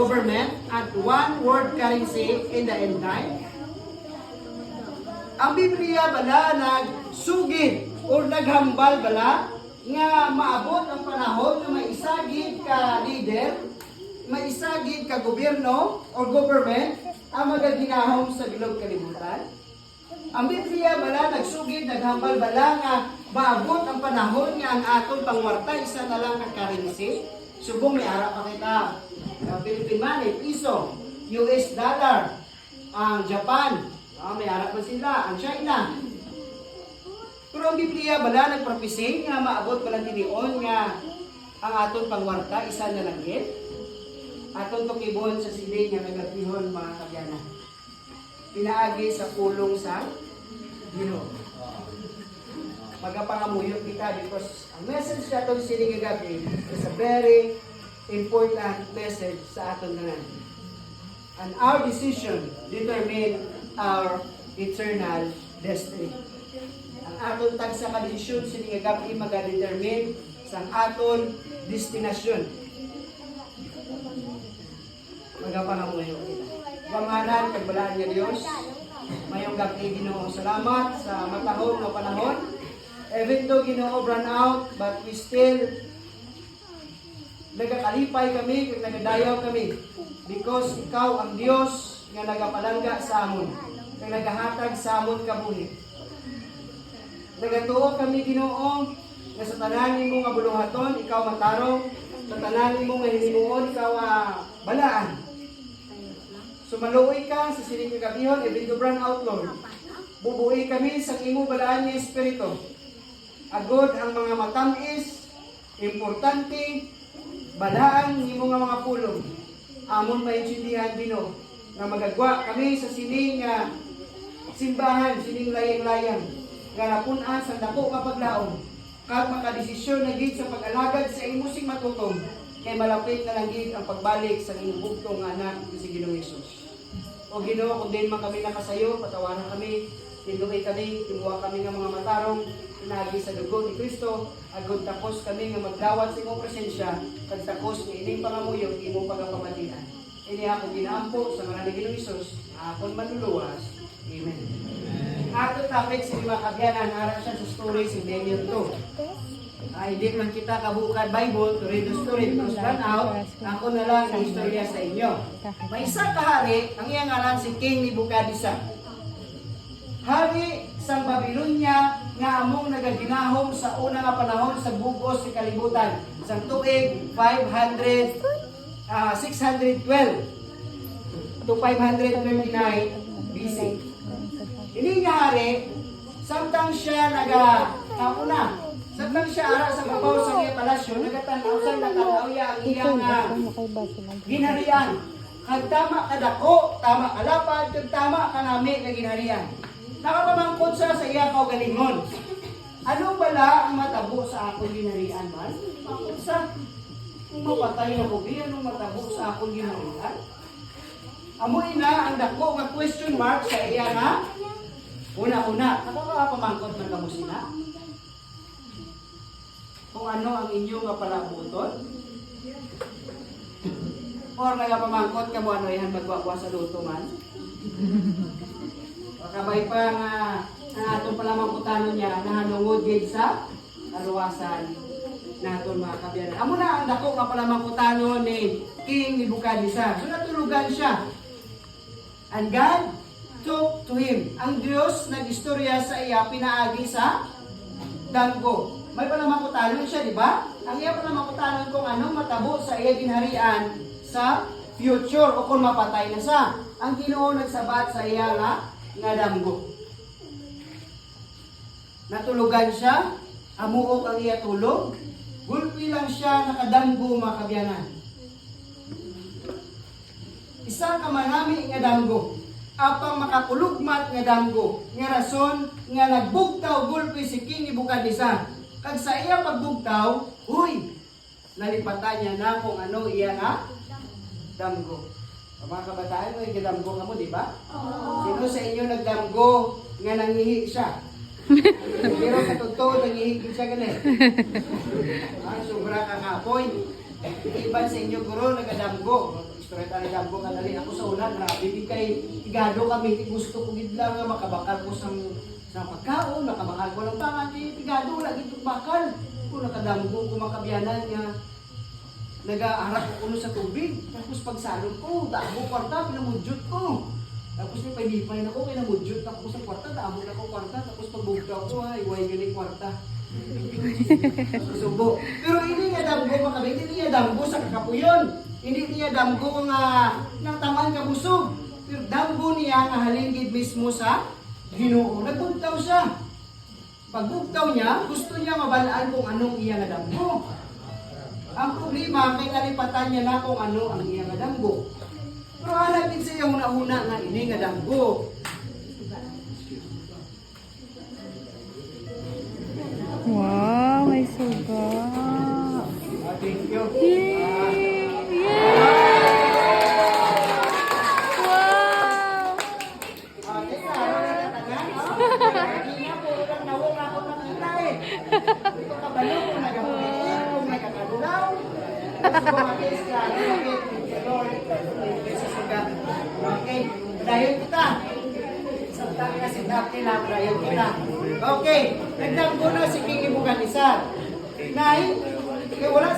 government at one world currency in the end time? Ang Biblia bala nagsugid o naghambal bala nga maabot ang panahon na may isagid ka leader, may isagid ka gobyerno o government ang magaginahom sa bilog kalibutan? Ang Biblia bala nagsugid, naghambal bala nga maabot ang panahon nga ang aton pangwarta isa na lang ka currency? Subong may ara pa kita. Philippine money, piso, US dollar, ang Japan, may ara pa sila, ang China. Pero ang Biblia bala nagprophecy nga maabot bala tinion nga ang aton pangwarta isa na lang gid. Aton tukibon sa siling nga nagatihon mga kabyanan. Pinaagi sa pulong sa Ginoo. Magapangamuyo kita because ang message sa atong siling gabi is a very important message sa aton tanan. And our decision determine our eternal destiny. Ang aton tagsa ka desisyon sining gabi magadetermine sa aton destinasyon. Magapangamuyo kita. Gamanan kag balaan nga Dios. Mayong gabi Ginoo, salamat sa matahong nga panahon. Even though Ginoo run out, but we still nagakalipay kami, kag nagadayaw kami. Because ikaw ang Dios nga nagapalangga sa amon, kag nagahatag sa amon kabuhi. Nagatuo kami Ginoo nga sa tanan nimo nga buluhaton, ikaw matarong, sa tanan nimo nga hinimuon, ikaw balaan. Sumaluoy ka sa sining kagabihon, even to run out Lord. Bubuhi kami sa imo balaan ni Espiritu. Agod ang mga matamis, importante, balaan nimo nga mga pulong. Amon maintindihan Ginoo nga magagwa kami sa sining simbahan, sining layang-layang nga napun-an sa dako nga paglaom. Kag makadesisyon na gid sa pag-alagad sa imo sing matutong kay malapit na lang gid ang pagbalik sa inyong bugtong anak si Ginoong Hesus. O Ginoo, kung din man kami nakasayo, patawanan kami, tinduhay kami, timuha kami ng mga matarong, inagi sa dugo ni Kristo, agod takos kami nga magdawat sa imong presensya, kag takos nga ining pangamuyo, imong pagapamatian. Ini ako ginaampo sa ngalan ni Ginoong Hesus, akon manluluwas. Amen. Ato topic sa mga kabyanan, ara siya sa story si Daniel 2. Hindi man kita kabukad Bible to read the story because run out, ako na lang ang istorya sa inyo. May isa kahari, ang iyang ngalan si King Nebuchadnezzar. Hari sa Babylonia nga among nagaginahom sa una nga panahon sa bugos sa kalibutan. Sa tuig 612 to 539 BC. Ini nga hari, samtang siya nagahapuna. Samtang siya ara sa babaw sa iya palasyo, nagatanaw sa nakatawya ang iyang ginharian. Kag tama kadako, tama kalapad, kag tama kanami nga ginharian. Nakapamangkot sa iya kaugalingon. Ano bala ang matabo sa akong ginharian man? Mangkot sa mapatay na bubi, anong matabo sa akong ginharian? Amoy na ang dako nga question mark sa iya nga una-una. Nakakapamangkot man kamo sina? Kung ano ang inyo nga palabuton? Or nagapamangkot ka mo ano yan magwakwa sa luto man? Kabay pa nga ang atong palamangkutanon niya nahanungod gid sa kaluwasan naton mga kabyanan. Amo na ang dako nga palamangkutanon ni King Nebuchadnezzar. So natulugan siya. And God talked to him. Ang Diyos nag-istorya sa iya pinaagi sa danggo. May palamangkutanon siya, di ba? Ang iya palamangkutanon kung anong matabo sa iya ginharian sa future o kung mapatay na sa. Ang Ginoo nagsabat sa iya nga damgo. Natulugan siya, amuok ang iya tulog, gulpi lang siya nakadamgo mga kabyanan. Isa ka manami nga damgo, apang makapulugmat nga damgo, nga rason nga nagbugtaw gulpi si King Nebuchadnezzar. Kag sa iya pagbugtaw, nalipatan niya na kung ano iya nga damgo. Mga kabataan mo, yung damgo ka mo, di ba? Sino sa inyo nagdamgo nga nangihi siya? Pero katotoo, nangihi siya ganun. Sobra ka kapoy. Iban sa inyo guro, nagadamgo. Pero talaga ko kadali ako sa una, grabe di kay igado kami, di gusto ko gid lang nga makabakal ko sa pagkaon, nakabakal ko ng pangan, di igado wala gid bakal. Kung nakadamgo ko makabiyanan nga nag-aarap ko kuno sa tubig. Tapos pagsalog ko, damo kwarta, pinamudyot ko. Tapos may pailipay na ko, kinamudyot ako sa kwarta, damo na ko kwarta. Tapos pagbugtaw ko, ay, iway yun yung kwarta. Susubo. Pero hindi niya damgo makabit, hindi niya damgo sa kakapuyon. Hindi niya damgo nga nataman kabusog. Pero damgo niya nga halingid mismo sa Ginoo. Nagbugtaw siya. Pagbugtaw niya, gusto niya mabalaan kung anong iya nga damgo. Ang problema, kay nalipatan niya na kung ano ang iya nga damgo. Pero halapin siya yung una-una nga ini nga damgo. Wow, may suga. Thank you. Yay! Wow! Teka, hindi na po lang nawong ako nakita eh. Ito kabalo kung nagkapulitin, kung nagkakadulaw. Tapos bumakis ka, thank you Lord. Thank you sa sugat. Okay, dayon kita. Salta kasi dati lang, dayon kita. Okay, nagdamgo na si King Ibugan isa. Nay, wala